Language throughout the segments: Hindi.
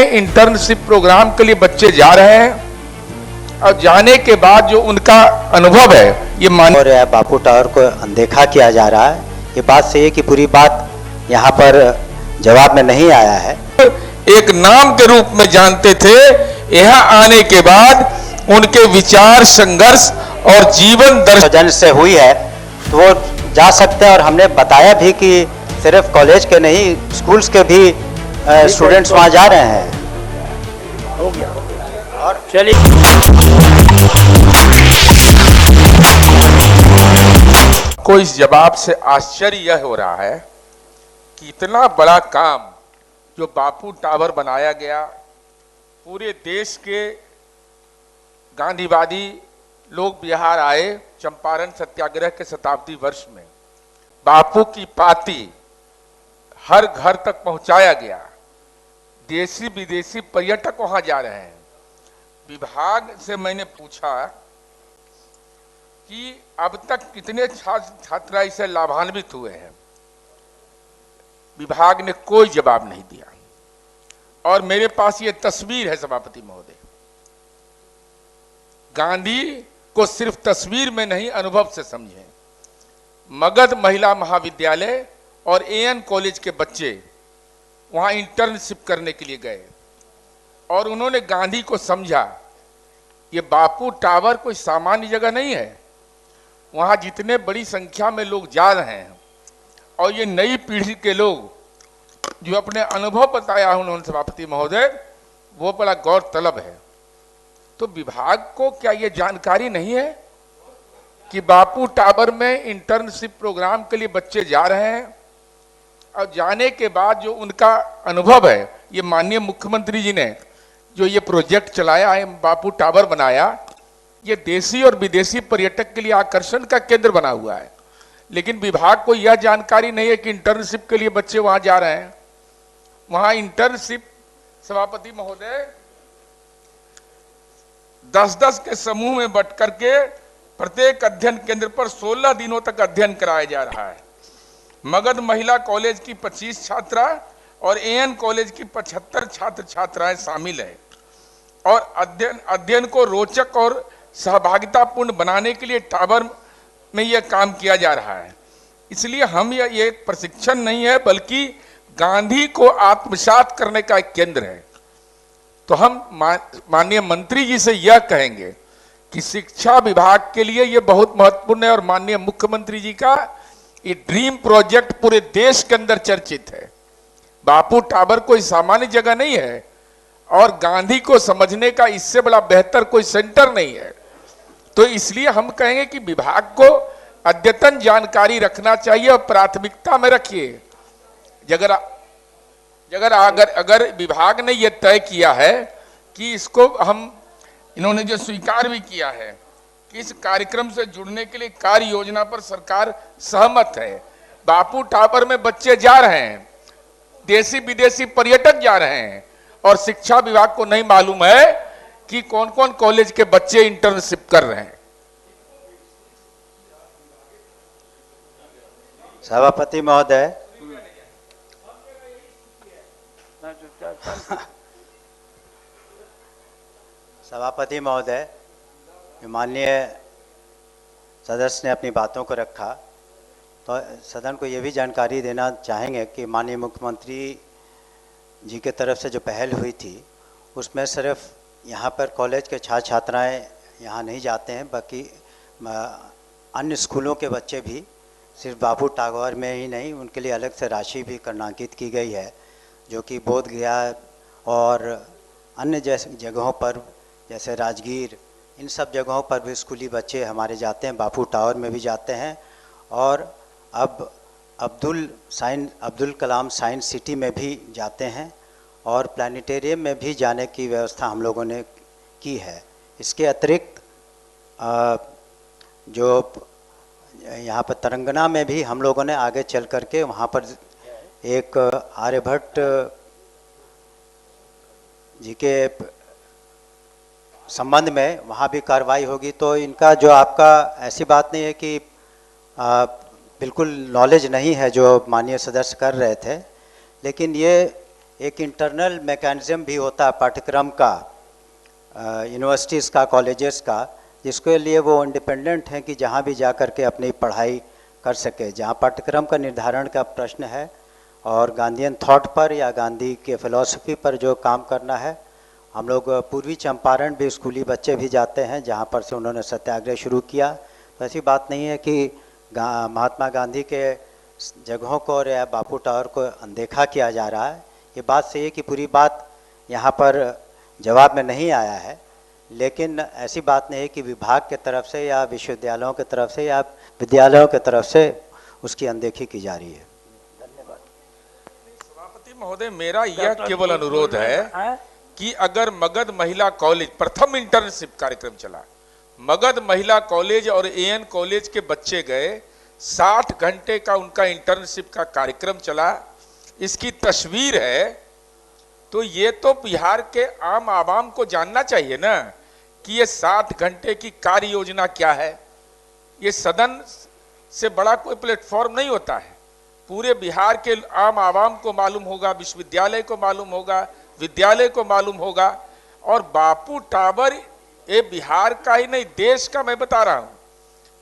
में इंटर्नशिप प्रोग्राम के लिए बच्चे जा रहे हैं और जाने के बाद जो उनका अनुभव है ये और बापू टावर को अनदेखा किया जा रहा है। ये बात सही है कि पूरी बात यहाँ पर जवाब में नहीं आया है। एक नाम के रूप में जानते थे, यहाँ आने के बाद उनके विचार संघर्ष और जीवन दर्शन से हुई है तो वो जा सकते हैं। और हमने बताया भी कि सिर्फ कॉलेज के नहीं स्कूल्स के भी स्टूडेंट्स वहाँ जा रहे हैं। हो गया और चलिए को इस जवाब से आश्चर्य यह हो रहा है कि इतना बड़ा काम जो बापू टावर बनाया गया, पूरे देश के गांधीवादी लोग बिहार आए चंपारण सत्याग्रह के शताब्दी वर्ष में, बापू की पाती हर घर तक पहुंचाया गया, देशी विदेशी पर्यटक वहां जा रहे हैं। विभाग से मैंने पूछा कि अब तक कितने छात्र छात्रा इससे लाभान्वित हुए हैं, विभाग ने कोई जवाब नहीं दिया। और मेरे पास ये तस्वीर है सभापति महोदय, गांधी को सिर्फ तस्वीर में नहीं अनुभव से समझें। मगध महिला महाविद्यालय और एएन कॉलेज के बच्चे वहां इंटर्नशिप करने के लिए गए और उन्होंने गांधी को समझा। ये बापू टावर कोई सामान्य जगह नहीं है, वहां जितने बड़ी संख्या में लोग जा रहे हैं और ये नई पीढ़ी के लोग जो अपने अनुभव बताया उन्होंने सभापति महोदय, वो बड़ा गौरतलब है। तो विभाग को क्या ये जानकारी नहीं है कि बापू टावर में इंटर्नशिप प्रोग्राम के लिए बच्चे जा रहे हैं और जाने के बाद जो उनका अनुभव है, ये माननीय मुख्यमंत्री जी ने जो ये प्रोजेक्ट चलाया है, बापू टावर बनाया, ये देशी और विदेशी पर्यटक के लिए आकर्षण का केंद्र बना हुआ है। लेकिन विभाग को यह जानकारी नहीं है कि इंटर्नशिप के लिए बच्चे वहां जा रहे हैं। वहां इंटर्नशिप सभापति महोदय 10-10 के समूह में बंट करके प्रत्येक अध्ययन केंद्र पर 16 दिनों तक अध्ययन कराया जा रहा है। मगध महिला कॉलेज की 25 छात्रा और एएन कॉलेज की 75 छात्र छात्राएं शामिल है और अध्ययन को रोचक और सहभागितापूर्ण बनाने के लिए टावर में यह काम किया जा रहा है। इसलिए हम ये प्रशिक्षण नहीं है बल्कि गांधी को आत्मसात करने का एक केंद्र है। तो हम माननीय मंत्री जी से यह कहेंगे कि शिक्षा विभाग के लिए यह बहुत महत्वपूर्ण है और माननीय मुख्यमंत्री जी का ये ड्रीम प्रोजेक्ट पूरे देश के अंदर चर्चित है। बापू टावर कोई सामान्य जगह नहीं है और गांधी को समझने का इससे बड़ा बेहतर कोई सेंटर नहीं है। तो इसलिए हम कहेंगे कि विभाग को अद्यतन जानकारी रखना चाहिए और प्राथमिकता में रखिए। अगर विभाग ने यह तय किया है कि इसको इन्होंने जो स्वीकार भी किया है कि इस कार्यक्रम से जुड़ने के लिए कार्य योजना पर सरकार सहमत है, बापू टावर में बच्चे जा रहे हैं, देशी विदेशी पर्यटक जा रहे हैं और शिक्षा विभाग को नहीं मालूम है कि कौन कौन कॉलेज के बच्चे इंटर्नशिप कर रहे हैं। सभापति महोदय, सभापति महोदय, माननीय सदस्य ने अपनी बातों को रखा तो सदन को ये भी जानकारी देना चाहेंगे कि माननीय मुख्यमंत्री जी के तरफ से जो पहल हुई थी उसमें सिर्फ यहाँ पर कॉलेज के छात्र छात्राएँ यहाँ नहीं जाते हैं, बाकी अन्य स्कूलों के बच्चे भी सिर्फ बापू टावर में ही नहीं, उनके लिए अलग से राशि भी करनांकित की गई है, जो कि बोध गया और अन्य जैसे जगहों पर जैसे राजगीर, इन सब जगहों पर भी स्कूली बच्चे हमारे जाते हैं, बापू टावर में भी जाते हैं। और अब अब्दुल कलाम साइंस सिटी में भी जाते हैं और प्लानिटेरियम में भी जाने की व्यवस्था हम लोगों ने की है। इसके अतिरिक्त जो यहाँ पर तेलंगाना में भी हम लोगों ने आगे चल करके वहाँ पर एक आर्यभट्ट जी के संबंध में वहाँ भी कार्रवाई होगी। तो इनका जो आपका ऐसी बात नहीं है कि बिल्कुल नॉलेज नहीं है जो माननीय सदस्य कर रहे थे, लेकिन ये एक इंटरनल मैकेनिज्म भी होता है पाठ्यक्रम का, यूनिवर्सिटीज़ का, कॉलेजेस का, जिसके लिए वो इंडिपेंडेंट हैं कि जहाँ भी जा कर के अपनी पढ़ाई कर सके। जहाँ पाठ्यक्रम का निर्धारण का प्रश्न है और गांधीयन थॉट पर या गांधी के फिलॉसफी पर जो काम करना है, हम लोग पूर्वी चंपारण भी स्कूली बच्चे भी जाते हैं जहाँ पर से उन्होंने सत्याग्रह शुरू किया। तो ऐसी बात नहीं है कि महात्मा गांधी के जगहों को और या बापू टावर को अनदेखा किया जा रहा है। ये बात सही है कि पूरी बात यहाँ पर जवाब में नहीं आया है, लेकिन ऐसी बात नहीं है कि विभाग के तरफ से या विश्वविद्यालयों के तरफ से या विद्यालयों के तरफ से उसकी अनदेखी की जा रही है। सभापति महोदय, मेरा यह केवल अनुरोध है कि अगर मगध महिला कॉलेज प्रथम इंटर्नशिप कार्यक्रम चला, मगध महिला कॉलेज और एएन कॉलेज के बच्चे गए, 60 घंटे का उनका इंटर्नशिप का कार्यक्रम चला, इसकी तस्वीर है, तो ये तो बिहार के आम आवाम को जानना चाहिए ना कि ये 60 घंटे की कार्य योजना क्या है। ये सदन से बड़ा कोई प्लेटफॉर्म नहीं होता है, पूरे बिहार के आम आवाम को मालूम होगा, विश्वविद्यालय को मालूम होगा, विद्यालय को मालूम होगा। और बापू टावर ये बिहार का ही नहीं, देश का मैं बता रहा हूं।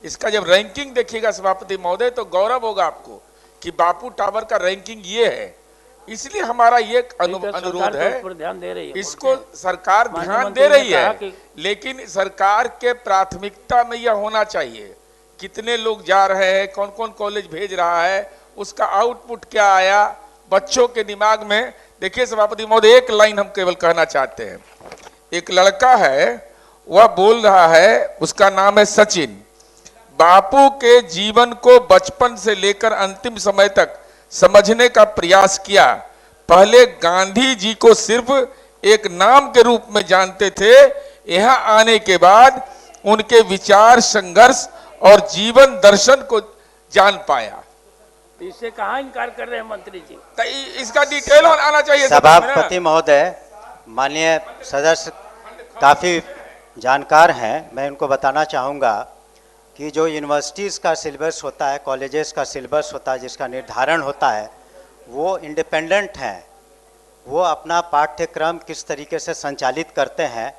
इसका जब रैंकिंग देखिएगा सभापति महोदय तो गौरव होगा आपको कि बापू टावर का रैंकिंग ये है। इसलिए हमारा ये अनुरोध है, ध्यान दे रही है, इसको सरकार ध्यान दे रही है, लेकिन सरकार के प्राथमिकता में यह होना चाहिए कितने लोग जा रहे हैं, कौन कौन कॉलेज भेज रहा है, उसका आउटपुट क्या आया बच्चों के दिमाग में। देखिए सभापति महोदय, एक लाइन हम केवल कहना चाहते हैं। एक लड़का है, वह बोल रहा है, उसका नाम है सचिन। बापू के जीवन को बचपन से लेकर अंतिम समय तक समझने का प्रयास किया। पहले गांधी जी को सिर्फ एक नाम के रूप में जानते थे, यहाँ आने के बाद उनके विचार, संघर्ष और जीवन दर्शन को जान पाया। इससे कहाँ इनकार कर रहे हैं मंत्री जी? तो इसका डिटेल आना चाहिए। सभापति महोदय, माननीय सदस्य काफ़ी जानकार हैं, मैं इनको बताना चाहूँगा कि जो यूनिवर्सिटीज़ का सिलेबस होता है, कॉलेजेस का सिलेबस होता है, जिसका निर्धारण होता है, वो इंडिपेंडेंट हैं। वो अपना पाठ्यक्रम किस तरीके से संचालित करते हैं,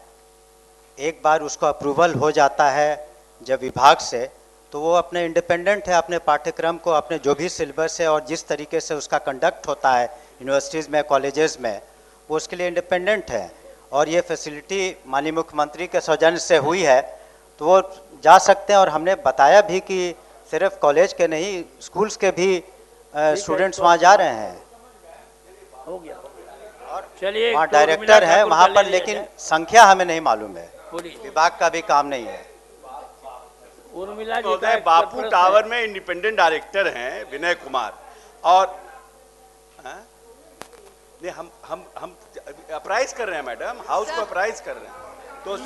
एक बार उसको अप्रूवल हो जाता है जब विभाग से, तो वो अपने इंडिपेंडेंट है। अपने पाठ्यक्रम को, अपने जो भी सिलेबस है और जिस तरीके से उसका कंडक्ट होता है यूनिवर्सिटीज़ में, कॉलेजेस में, वो उसके लिए इंडिपेंडेंट है। और ये फैसिलिटी माननीय मुख्यमंत्री के सौजन्य से हुई है, तो वो जा सकते हैं। और हमने बताया भी कि सिर्फ कॉलेज के नहीं, स्कूल्स के भी स्टूडेंट्स वहाँ जा रहे हैं। हो गया। और चलिए, वहाँ डायरेक्टर है वहाँ पर, लेकिन संख्या हमें नहीं मालूम है, विभाग का भी काम नहीं है। उर्मिला जी, बापू टावर में इंडिपेंडेंट डायरेक्टर हैं विनय कुमार, और नहीं, हम अप्राइज कर रहे हैं मैडम, हाउस को अप्राइज कर रहे हैं। तो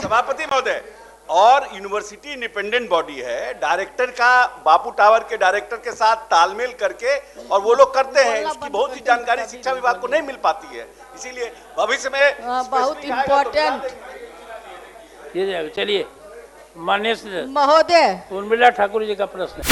सभापति महोदय, और यूनिवर्सिटी इंडिपेंडेंट बॉडी है, डायरेक्टर का बापू टावर के डायरेक्टर के साथ तालमेल करके, और वो लोग करते हैं, इसकी बहुत सी जानकारी शिक्षा विभाग को नहीं मिल पाती है, इसीलिए भविष्य में बहुत इम्पोर्टेंट। चलिए, माननीय महोदय, उर्मिला ठाकुर जी का प्रश्न।